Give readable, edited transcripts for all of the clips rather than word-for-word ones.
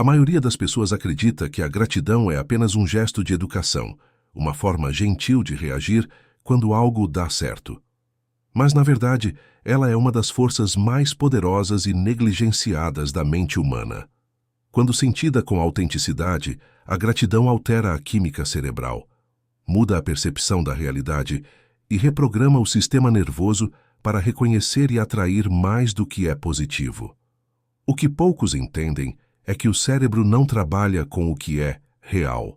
A maioria das pessoas acredita que a gratidão é apenas um gesto de educação, uma forma gentil de reagir quando algo dá certo. Mas, na verdade, ela é uma das forças mais poderosas e negligenciadas da mente humana. Quando sentida com autenticidade, a gratidão altera a química cerebral, muda a percepção da realidade e reprograma o sistema nervoso para reconhecer e atrair mais do que é positivo. O que poucos entendem é que o cérebro não trabalha com o que é real,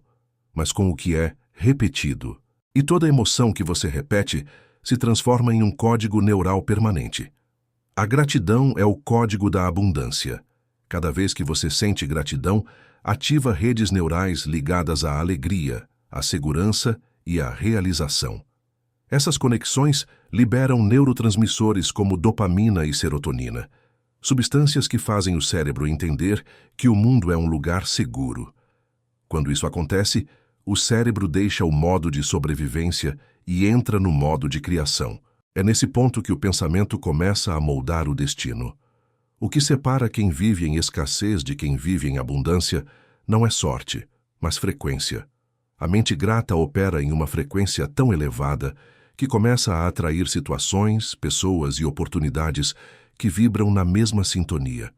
mas com o que é repetido. E toda emoção que você repete se transforma em um código neural permanente. A gratidão é o código da abundância. Cada vez que você sente gratidão, ativa redes neurais ligadas à alegria, à segurança e à realização. Essas conexões liberam neurotransmissores como dopamina e serotonina, substâncias que fazem o cérebro entender que o mundo é um lugar seguro. Quando isso acontece, o cérebro deixa o modo de sobrevivência e entra no modo de criação. É nesse ponto que o pensamento começa a moldar o destino. O que separa quem vive em escassez de quem vive em abundância não é sorte, mas frequência. A mente grata opera em uma frequência tão elevada que começa a atrair situações, pessoas e oportunidades que vibram na mesma sintonia.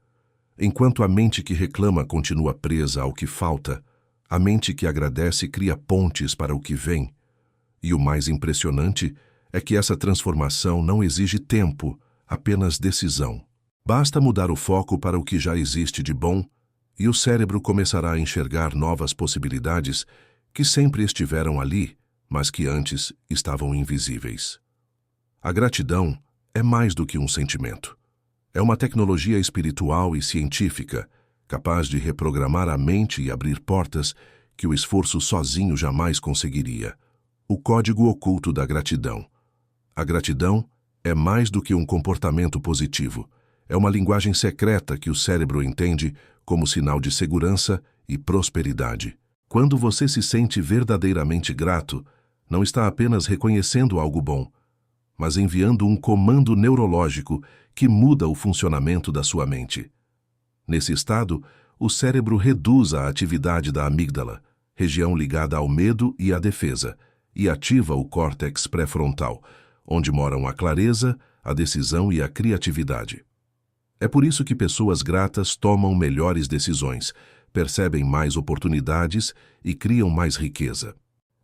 Enquanto a mente que reclama continua presa ao que falta, a mente que agradece cria pontes para o que vem. E o mais impressionante é que essa transformação não exige tempo, apenas decisão. Basta mudar o foco para o que já existe de bom e o cérebro começará a enxergar novas possibilidades que sempre estiveram ali, mas que antes estavam invisíveis. A gratidão é mais do que um sentimento. É uma tecnologia espiritual e científica, capaz de reprogramar a mente e abrir portas que o esforço sozinho jamais conseguiria. O código oculto da gratidão. A gratidão é mais do que um comportamento positivo. É uma linguagem secreta que o cérebro entende como sinal de segurança e prosperidade. Quando você se sente verdadeiramente grato, não está apenas reconhecendo algo bom, mas enviando um comando neurológico que muda o funcionamento da sua mente. Nesse estado, o cérebro reduz a atividade da amígdala, região ligada ao medo e à defesa, e ativa o córtex pré-frontal, onde moram a clareza, a decisão e a criatividade. É por isso que pessoas gratas tomam melhores decisões, percebem mais oportunidades e criam mais riqueza.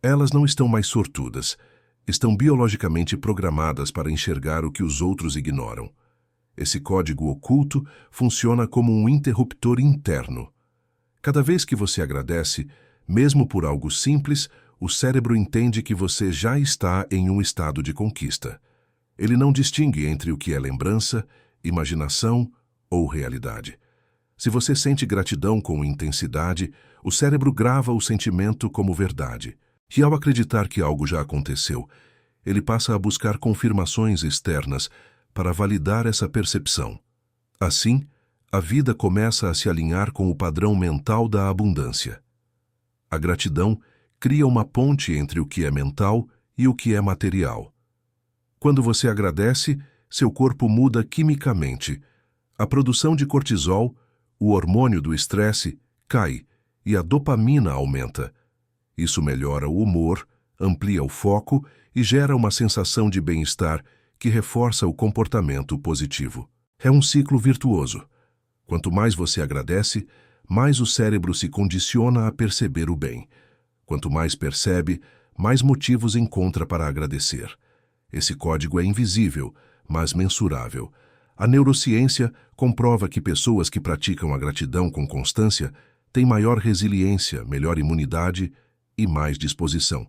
Elas não estão mais sortudas, estão biologicamente programadas para enxergar o que os outros ignoram. Esse código oculto funciona como um interruptor interno. Cada vez que você agradece, mesmo por algo simples, o cérebro entende que você já está em um estado de conquista. Ele não distingue entre o que é lembrança, imaginação ou realidade. Se você sente gratidão com intensidade, o cérebro grava o sentimento como verdade. E ao acreditar que algo já aconteceu, ele passa a buscar confirmações externas para validar essa percepção. Assim, a vida começa a se alinhar com o padrão mental da abundância. A gratidão cria uma ponte entre o que é mental e o que é material. Quando você agradece, seu corpo muda quimicamente. A produção de cortisol, o hormônio do estresse, cai e a dopamina aumenta. Isso melhora o humor, amplia o foco e gera uma sensação de bem-estar que reforça o comportamento positivo. É um ciclo virtuoso. Quanto mais você agradece, mais o cérebro se condiciona a perceber o bem. Quanto mais percebe, mais motivos encontra para agradecer. Esse código é invisível, mas mensurável. A neurociência comprova que pessoas que praticam a gratidão com constância têm maior resiliência, melhor imunidade e mais disposição.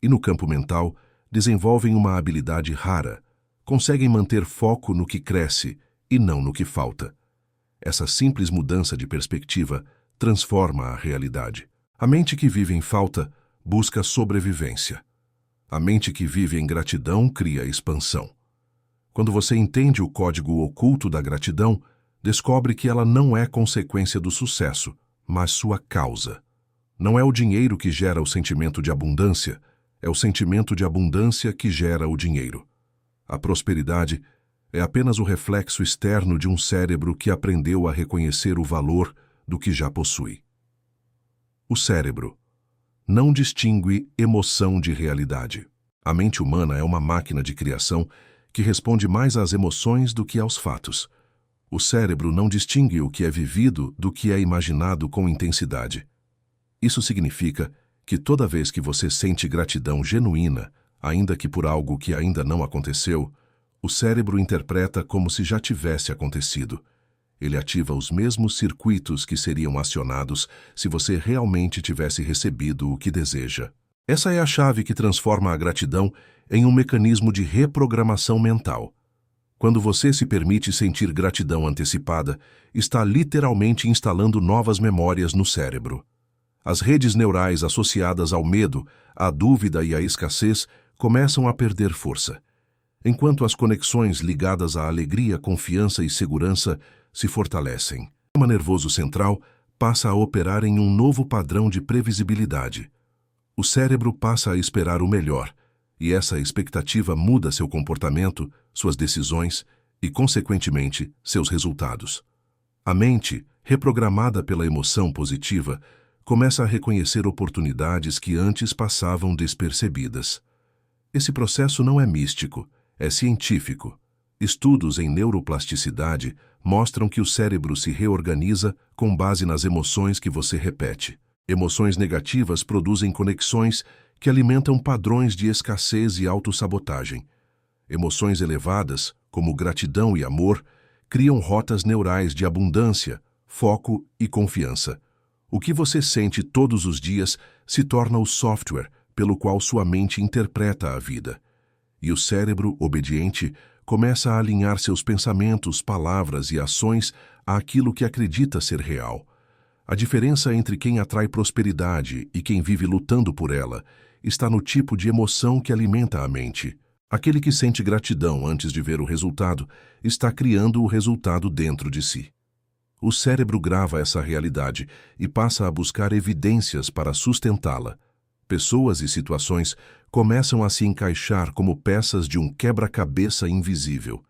E no campo mental, desenvolvem uma habilidade rara. Conseguem manter foco no que cresce e não no que falta. Essa simples mudança de perspectiva transforma a realidade. A mente que vive em falta busca sobrevivência. A mente que vive em gratidão cria expansão. Quando você entende o código oculto da gratidão, descobre que ela não é consequência do sucesso, mas sua causa. Não é o dinheiro que gera o sentimento de abundância, é o sentimento de abundância que gera o dinheiro. A prosperidade é apenas o reflexo externo de um cérebro que aprendeu a reconhecer o valor do que já possui. O cérebro não distingue emoção de realidade. A mente humana é uma máquina de criação que responde mais às emoções do que aos fatos. O cérebro não distingue o que é vivido do que é imaginado com intensidade. Isso significa que toda vez que você sente gratidão genuína, ainda que por algo que ainda não aconteceu, o cérebro interpreta como se já tivesse acontecido. Ele ativa os mesmos circuitos que seriam acionados se você realmente tivesse recebido o que deseja. Essa é a chave que transforma a gratidão em um mecanismo de reprogramação mental. Quando você se permite sentir gratidão antecipada, está literalmente instalando novas memórias no cérebro. As redes neurais associadas ao medo, à dúvida e à escassez começam a perder força, enquanto as conexões ligadas à alegria, confiança e segurança se fortalecem. O sistema nervoso central passa a operar em um novo padrão de previsibilidade. O cérebro passa a esperar o melhor, e essa expectativa muda seu comportamento, suas decisões e, consequentemente, seus resultados. A mente, reprogramada pela emoção positiva, começa a reconhecer oportunidades que antes passavam despercebidas. Esse processo não é místico, é científico. Estudos em neuroplasticidade mostram que o cérebro se reorganiza com base nas emoções que você repete. Emoções negativas produzem conexões que alimentam padrões de escassez e autossabotagem. Emoções elevadas, como gratidão e amor, criam rotas neurais de abundância, foco e confiança. O que você sente todos os dias se torna o software pelo qual sua mente interpreta a vida. E o cérebro, obediente, começa a alinhar seus pensamentos, palavras e ações àquilo que acredita ser real. A diferença entre quem atrai prosperidade e quem vive lutando por ela está no tipo de emoção que alimenta a mente. Aquele que sente gratidão antes de ver o resultado está criando o resultado dentro de si. O cérebro grava essa realidade e passa a buscar evidências para sustentá-la. Pessoas e situações começam a se encaixar como peças de um quebra-cabeça invisível.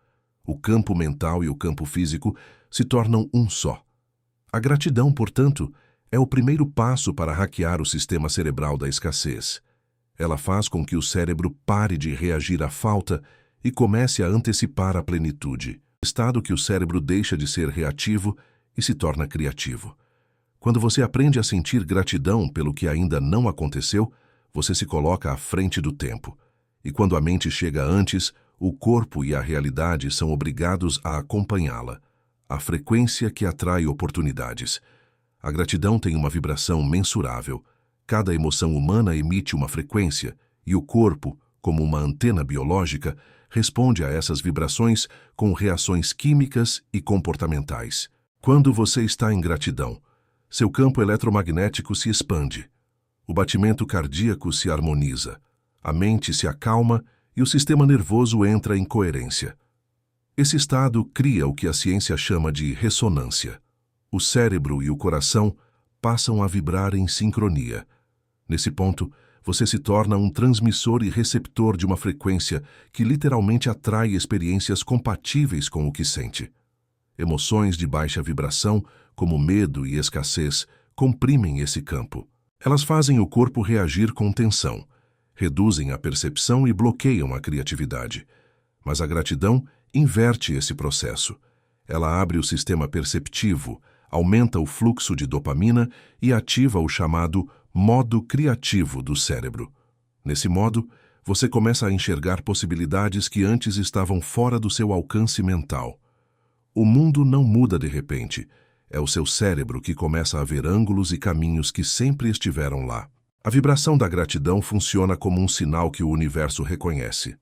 O campo mental e o campo físico se tornam um só. A gratidão, portanto, é o primeiro passo para hackear o sistema cerebral da escassez. Ela faz com que o cérebro pare de reagir à falta e comece a antecipar a plenitude, estado que o cérebro deixa de ser reativo e se torna criativo. Quando você aprende a sentir gratidão pelo que ainda não aconteceu, você se coloca à frente do tempo. E quando a mente chega antes, o corpo e a realidade são obrigados a acompanhá-la. A frequência que atrai oportunidades. A gratidão tem uma vibração mensurável. Cada emoção humana emite uma frequência, e o corpo, como uma antena biológica, responde a essas vibrações com reações químicas e comportamentais. Quando você está em gratidão, seu campo eletromagnético se expande, o batimento cardíaco se harmoniza, a mente se acalma e o sistema nervoso entra em coerência. Esse estado cria o que a ciência chama de ressonância. O cérebro e o coração passam a vibrar em sincronia. Nesse ponto, você se torna um transmissor e receptor de uma frequência que literalmente atrai experiências compatíveis com o que sente. Emoções de baixa vibração, como medo e escassez, comprimem esse campo. Elas fazem o corpo reagir com tensão, reduzem a percepção e bloqueiam a criatividade. Mas a gratidão inverte esse processo. Ela abre o sistema perceptivo, aumenta o fluxo de dopamina e ativa o chamado modo criativo do cérebro. Nesse modo, você começa a enxergar possibilidades que antes estavam fora do seu alcance mental. O mundo não muda de repente. É o seu cérebro que começa a ver ângulos e caminhos que sempre estiveram lá. A vibração da gratidão funciona como um sinal que o universo reconhece.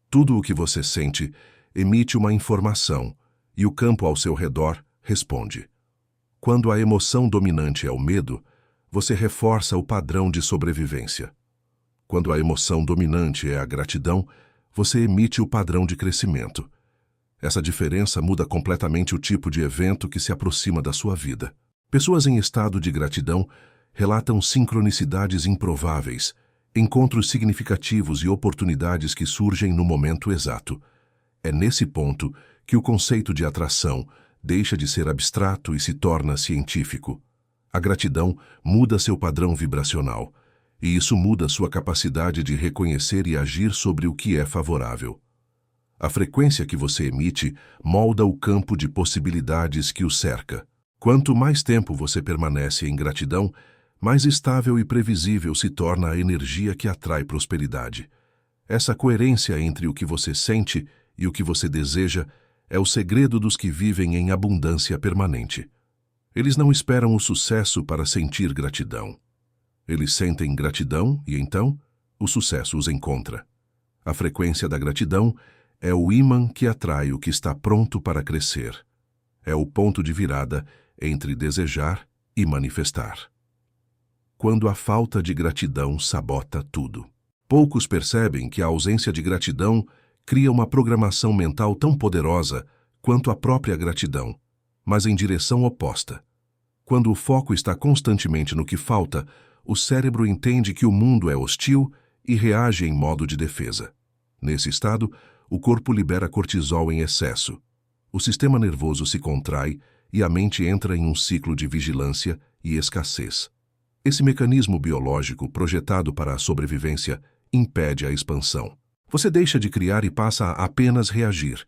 Tudo o que você sente emite uma informação e o campo ao seu redor responde. Quando a emoção dominante é o medo, você reforça o padrão de sobrevivência. Quando a emoção dominante é a gratidão, você emite o padrão de crescimento. Essa diferença muda completamente o tipo de evento que se aproxima da sua vida. Pessoas em estado de gratidão relatam sincronicidades improváveis, encontros significativos e oportunidades que surgem no momento exato. É nesse ponto que o conceito de atração, deixa de ser abstrato e se torna científico. A gratidão muda seu padrão vibracional, e isso muda sua capacidade de reconhecer e agir sobre o que é favorável. A frequência que você emite molda o campo de possibilidades que o cerca. Quanto mais tempo você permanece em gratidão, mais estável e previsível se torna a energia que atrai prosperidade. Essa coerência entre o que você sente e o que você deseja é o segredo dos que vivem em abundância permanente. Eles não esperam o sucesso para sentir gratidão. Eles sentem gratidão e, então, o sucesso os encontra. A frequência da gratidão é o ímã que atrai o que está pronto para crescer. É o ponto de virada entre desejar e manifestar. Quando a falta de gratidão sabota tudo. Poucos percebem que a ausência de gratidão cria uma programação mental tão poderosa quanto a própria gratidão, mas em direção oposta. Quando o foco está constantemente no que falta, o cérebro entende que o mundo é hostil e reage em modo de defesa. Nesse estado, o corpo libera cortisol em excesso. O sistema nervoso se contrai e a mente entra em um ciclo de vigilância e escassez. Esse mecanismo biológico, projetado para a sobrevivência, impede a expansão. Você deixa de criar e passa a apenas reagir.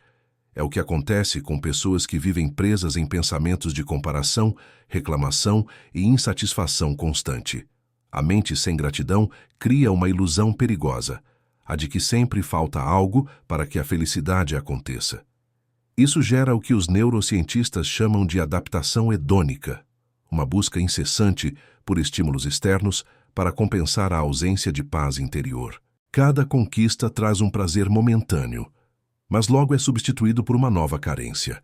É o que acontece com pessoas que vivem presas em pensamentos de comparação, reclamação e insatisfação constante. A mente sem gratidão cria uma ilusão perigosa, a de que sempre falta algo para que a felicidade aconteça. Isso gera o que os neurocientistas chamam de adaptação hedônica, uma busca incessante por estímulos externos para compensar a ausência de paz interior. Cada conquista traz um prazer momentâneo, mas logo é substituído por uma nova carência.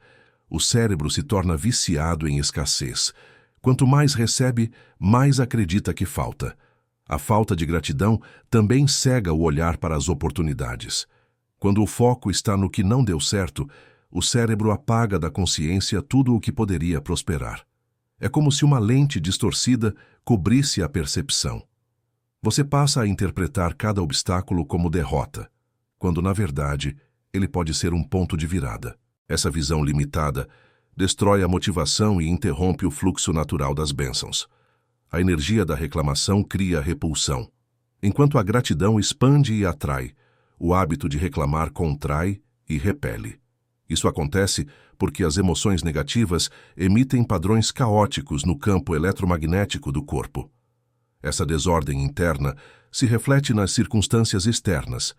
O cérebro se torna viciado em escassez. Quanto mais recebe, mais acredita que falta. A falta de gratidão também cega o olhar para as oportunidades. Quando o foco está no que não deu certo, o cérebro apaga da consciência tudo o que poderia prosperar. É como se uma lente distorcida cobrisse a percepção. Você passa a interpretar cada obstáculo como derrota, quando, na verdade, ele pode ser um ponto de virada. Essa visão limitada destrói a motivação e interrompe o fluxo natural das bênçãos. A energia da reclamação cria repulsão. Enquanto a gratidão expande e atrai, o hábito de reclamar contrai e repele. Isso acontece porque as emoções negativas emitem padrões caóticos no campo eletromagnético do corpo. Essa desordem interna se reflete nas circunstâncias externas.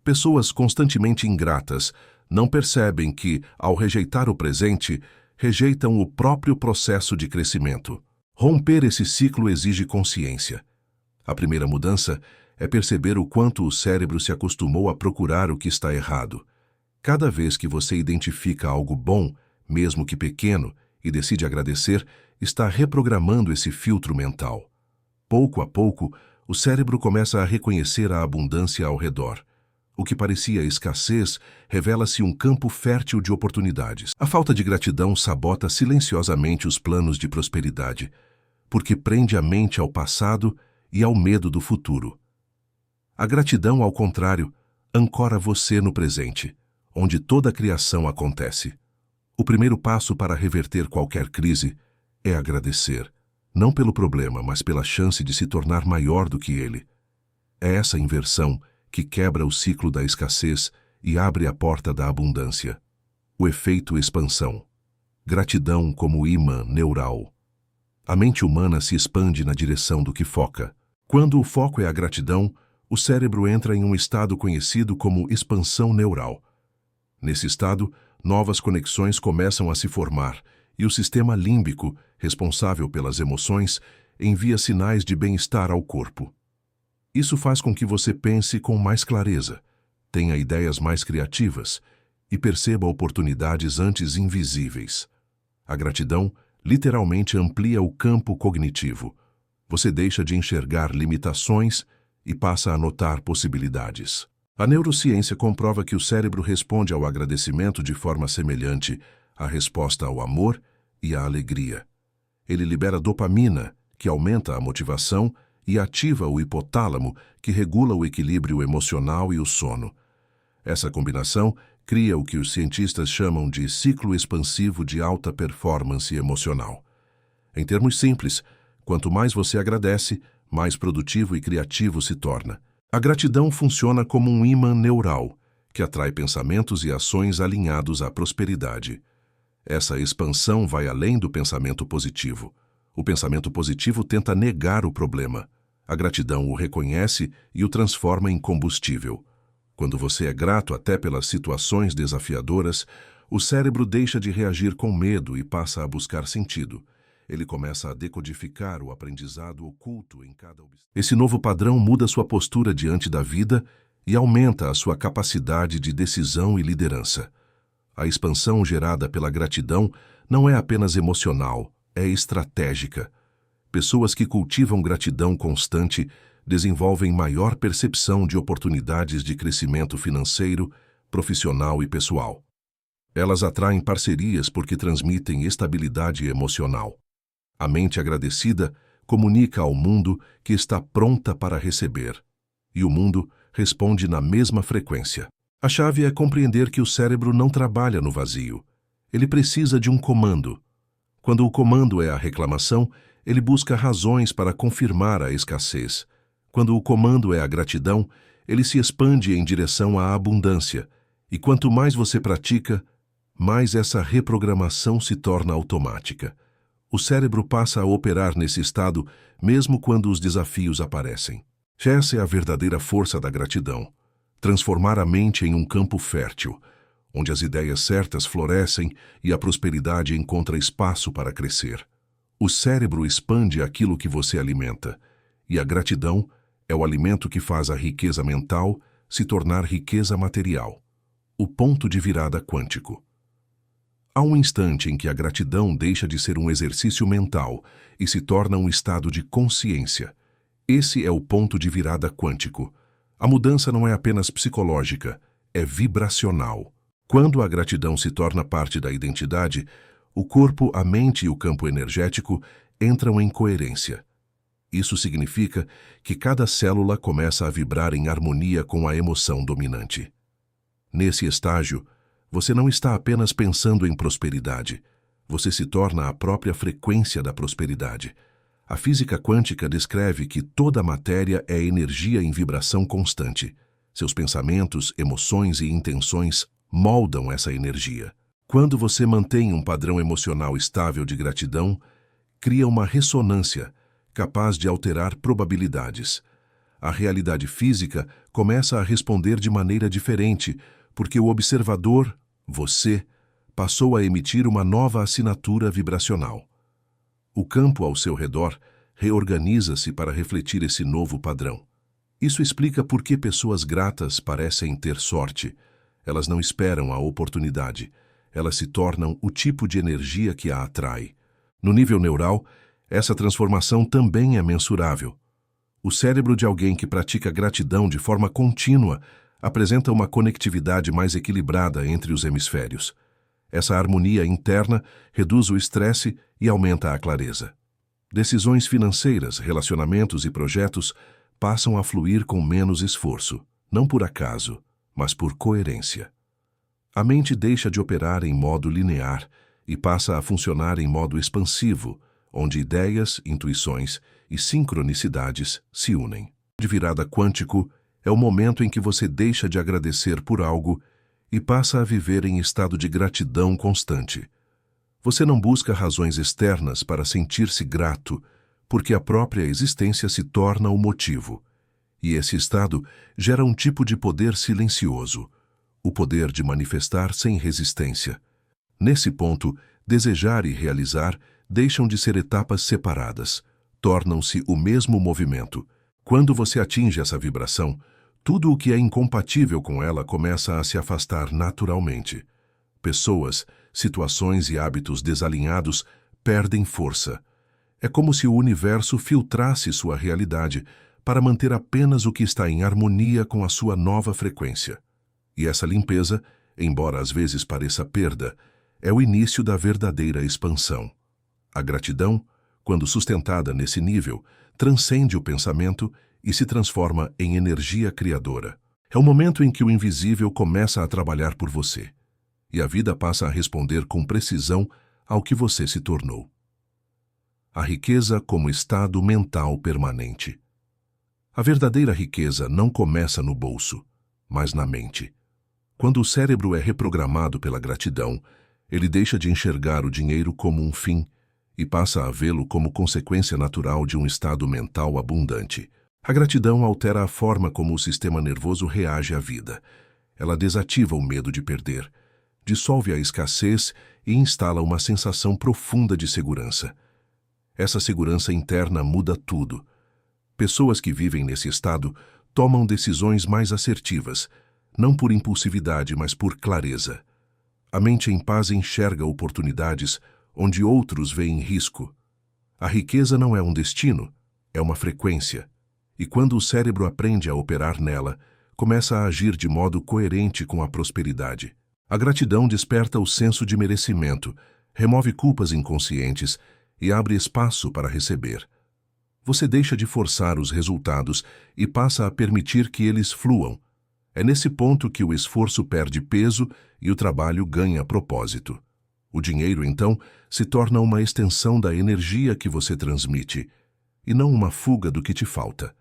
Pessoas constantemente ingratas não percebem que, ao rejeitar o presente, rejeitam o próprio processo de crescimento. Romper esse ciclo exige consciência. A primeira mudança é perceber o quanto o cérebro se acostumou a procurar o que está errado. Cada vez que você identifica algo bom, mesmo que pequeno, e decide agradecer, está reprogramando esse filtro mental. Pouco a pouco, o cérebro começa a reconhecer a abundância ao redor. O que parecia escassez revela-se um campo fértil de oportunidades. A falta de gratidão sabota silenciosamente os planos de prosperidade, porque prende a mente ao passado e ao medo do futuro. A gratidão, ao contrário, ancora você no presente, onde toda a criação acontece. O primeiro passo para reverter qualquer crise é agradecer, não pelo problema, mas pela chance de se tornar maior do que ele. É essa inversão que quebra o ciclo da escassez e abre a porta da abundância. O efeito expansão. Gratidão como ímã neural. A mente humana se expande na direção do que foca. Quando o foco é a gratidão, o cérebro entra em um estado conhecido como expansão neural. Nesse estado, novas conexões começam a se formar e o sistema límbico, responsável pelas emoções, envia sinais de bem-estar ao corpo. Isso faz com que você pense com mais clareza, tenha ideias mais criativas e perceba oportunidades antes invisíveis. A gratidão literalmente amplia o campo cognitivo. Você deixa de enxergar limitações e passa a notar possibilidades. A neurociência comprova que o cérebro responde ao agradecimento de forma semelhante à resposta ao amor e à alegria. Ele libera dopamina, que aumenta a motivação, e ativa o hipotálamo, que regula o equilíbrio emocional e o sono. Essa combinação cria o que os cientistas chamam de ciclo expansivo de alta performance emocional. Em termos simples, quanto mais você agradece, mais produtivo e criativo se torna. A gratidão funciona como um ímã neural, que atrai pensamentos e ações alinhados à prosperidade. Essa expansão vai além do pensamento positivo. O pensamento positivo tenta negar o problema. A gratidão o reconhece e o transforma em combustível. Quando você é grato até pelas situações desafiadoras, o cérebro deixa de reagir com medo e passa a buscar sentido. Ele começa a decodificar o aprendizado oculto em cada obstáculo. Esse novo padrão muda sua postura diante da vida e aumenta a sua capacidade de decisão e liderança. A expansão gerada pela gratidão não é apenas emocional, é estratégica. Pessoas que cultivam gratidão constante desenvolvem maior percepção de oportunidades de crescimento financeiro, profissional e pessoal. Elas atraem parcerias porque transmitem estabilidade emocional. A mente agradecida comunica ao mundo que está pronta para receber, e o mundo responde na mesma frequência. A chave é compreender que o cérebro não trabalha no vazio. Ele precisa de um comando. Quando o comando é a reclamação, ele busca razões para confirmar a escassez. Quando o comando é a gratidão, ele se expande em direção à abundância. E quanto mais você pratica, mais essa reprogramação se torna automática. O cérebro passa a operar nesse estado mesmo quando os desafios aparecem. Essa é a verdadeira força da gratidão. Transformar a mente em um campo fértil, onde as ideias certas florescem e a prosperidade encontra espaço para crescer. O cérebro expande aquilo que você alimenta, e a gratidão é o alimento que faz a riqueza mental se tornar riqueza material. O ponto de virada quântico. Há um instante em que a gratidão deixa de ser um exercício mental e se torna um estado de consciência. Esse é o ponto de virada quântico. A mudança não é apenas psicológica, é vibracional. Quando a gratidão se torna parte da identidade, o corpo, a mente e o campo energético entram em coerência. Isso significa que cada célula começa a vibrar em harmonia com a emoção dominante. Nesse estágio, você não está apenas pensando em prosperidade, você se torna a própria frequência da prosperidade. A física quântica descreve que toda a matéria é energia em vibração constante. Seus pensamentos, emoções e intenções moldam essa energia. Quando você mantém um padrão emocional estável de gratidão, cria uma ressonância capaz de alterar probabilidades. A realidade física começa a responder de maneira diferente, porque o observador, você, passou a emitir uma nova assinatura vibracional. O campo ao seu redor reorganiza-se para refletir esse novo padrão. Isso explica por que pessoas gratas parecem ter sorte. Elas não esperam a oportunidade. Elas se tornam o tipo de energia que a atrai. No nível neural, essa transformação também é mensurável. O cérebro de alguém que pratica gratidão de forma contínua apresenta uma conectividade mais equilibrada entre os hemisférios. Essa harmonia interna reduz o estresse e aumenta a clareza. Decisões financeiras, relacionamentos e projetos passam a fluir com menos esforço, não por acaso, mas por coerência. A mente deixa de operar em modo linear e passa a funcionar em modo expansivo, onde ideias, intuições e sincronicidades se unem. De virada quântico é o momento em que você deixa de agradecer por algo e passa a viver em estado de gratidão constante. Você não busca razões externas para sentir-se grato, porque a própria existência se torna o motivo. E esse estado gera um tipo de poder silencioso, o poder de manifestar sem resistência. Nesse ponto, desejar e realizar deixam de ser etapas separadas, tornam-se o mesmo movimento. Quando você atinge essa vibração, tudo o que é incompatível com ela começa a se afastar naturalmente. Pessoas, situações e hábitos desalinhados perdem força. É como se o universo filtrasse sua realidade para manter apenas o que está em harmonia com a sua nova frequência. E essa limpeza, embora às vezes pareça perda, é o início da verdadeira expansão. A gratidão, quando sustentada nesse nível, transcende o pensamento e se transforma em energia criadora. É o momento em que o invisível começa a trabalhar por você, e a vida passa a responder com precisão ao que você se tornou. A riqueza como estado mental permanente. A verdadeira riqueza não começa no bolso, mas na mente. Quando o cérebro é reprogramado pela gratidão, ele deixa de enxergar o dinheiro como um fim e passa a vê-lo como consequência natural de um estado mental abundante. A gratidão altera a forma como o sistema nervoso reage à vida. Ela desativa o medo de perder, dissolve a escassez e instala uma sensação profunda de segurança. Essa segurança interna muda tudo. Pessoas que vivem nesse estado tomam decisões mais assertivas, não por impulsividade, mas por clareza. A mente em paz enxerga oportunidades onde outros veem risco. A riqueza não é um destino, é uma frequência. E quando o cérebro aprende a operar nela, começa a agir de modo coerente com a prosperidade. A gratidão desperta o senso de merecimento, remove culpas inconscientes e abre espaço para receber. Você deixa de forçar os resultados e passa a permitir que eles fluam. É nesse ponto que o esforço perde peso e o trabalho ganha propósito. O dinheiro, então, se torna uma extensão da energia que você transmite, e não uma fuga do que te falta.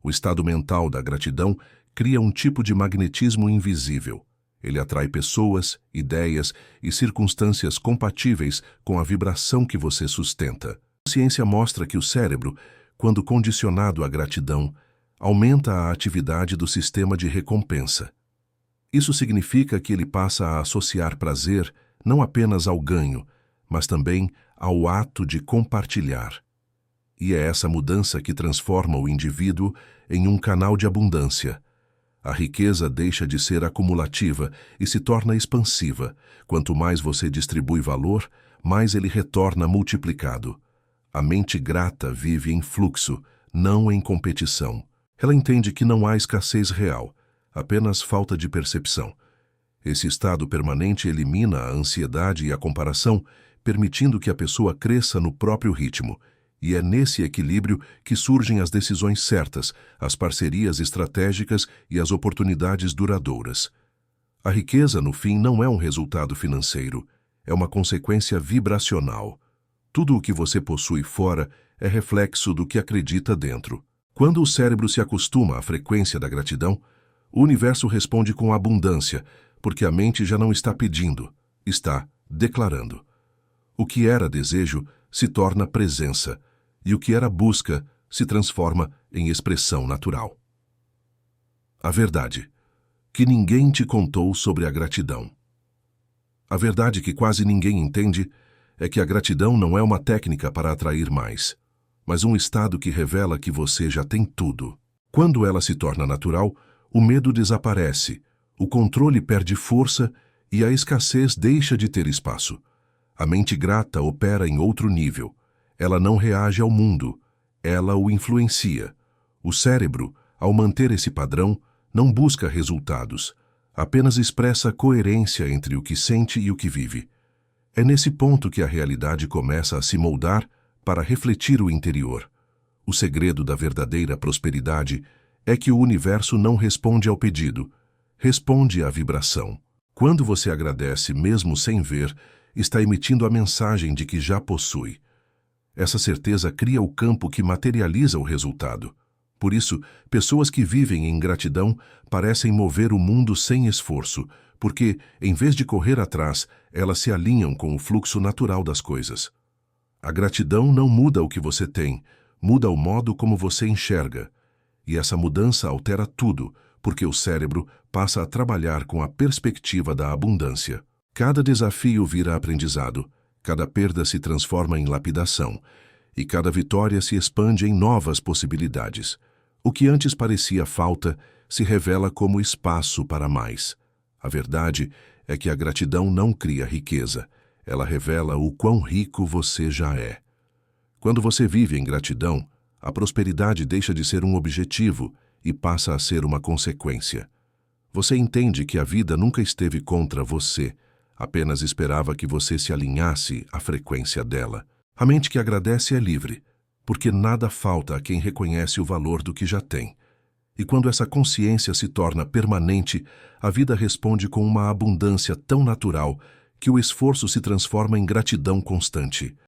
O estado mental da gratidão cria um tipo de magnetismo invisível. Ele atrai pessoas, ideias e circunstâncias compatíveis com a vibração que você sustenta. A ciência mostra que o cérebro, quando condicionado à gratidão, aumenta a atividade do sistema de recompensa. Isso significa que ele passa a associar prazer não apenas ao ganho, mas também ao ato de compartilhar. E é essa mudança que transforma o indivíduo em um canal de abundância. A riqueza deixa de ser acumulativa e se torna expansiva. Quanto mais você distribui valor, mais ele retorna multiplicado. A mente grata vive em fluxo, não em competição. Ela entende que não há escassez real, apenas falta de percepção. Esse estado permanente elimina a ansiedade e a comparação, permitindo que a pessoa cresça no próprio ritmo. E é nesse equilíbrio que surgem as decisões certas, as parcerias estratégicas e as oportunidades duradouras. A riqueza, no fim, não é um resultado financeiro, é uma consequência vibracional. Tudo o que você possui fora é reflexo do que acredita dentro. Quando o cérebro se acostuma à frequência da gratidão, o universo responde com abundância, porque a mente já não está pedindo, está declarando. O que era desejo se torna presença, e o que era busca se transforma em expressão natural. A verdade, que ninguém te contou sobre a gratidão. A verdade que quase ninguém entende é que a gratidão não é uma técnica para atrair mais, mas um estado que revela que você já tem tudo. Quando ela se torna natural, o medo desaparece, o controle perde força e a escassez deixa de ter espaço. A mente grata opera em outro nível. Ela não reage ao mundo, ela o influencia. O cérebro, ao manter esse padrão, não busca resultados, apenas expressa coerência entre o que sente e o que vive. É nesse ponto que a realidade começa a se moldar para refletir o interior. O segredo da verdadeira prosperidade é que o universo não responde ao pedido, responde à vibração. Quando você agradece mesmo sem ver, está emitindo a mensagem de que já possui. Essa certeza cria o campo que materializa o resultado. Por isso, pessoas que vivem em gratidão parecem mover o mundo sem esforço, porque, em vez de correr atrás, elas se alinham com o fluxo natural das coisas. A gratidão não muda o que você tem, muda o modo como você enxerga. E essa mudança altera tudo, porque o cérebro passa a trabalhar com a perspectiva da abundância. Cada desafio vira aprendizado, cada perda se transforma em lapidação, e cada vitória se expande em novas possibilidades. O que antes parecia falta se revela como espaço para mais. A verdade é que a gratidão não cria riqueza, ela revela o quão rico você já é. Quando você vive em gratidão, a prosperidade deixa de ser um objetivo e passa a ser uma consequência. Você entende que a vida nunca esteve contra você, apenas esperava que você se alinhasse à frequência dela. A mente que agradece é livre, porque nada falta a quem reconhece o valor do que já tem. E quando essa consciência se torna permanente, a vida responde com uma abundância tão natural que o esforço se transforma em gratidão constante.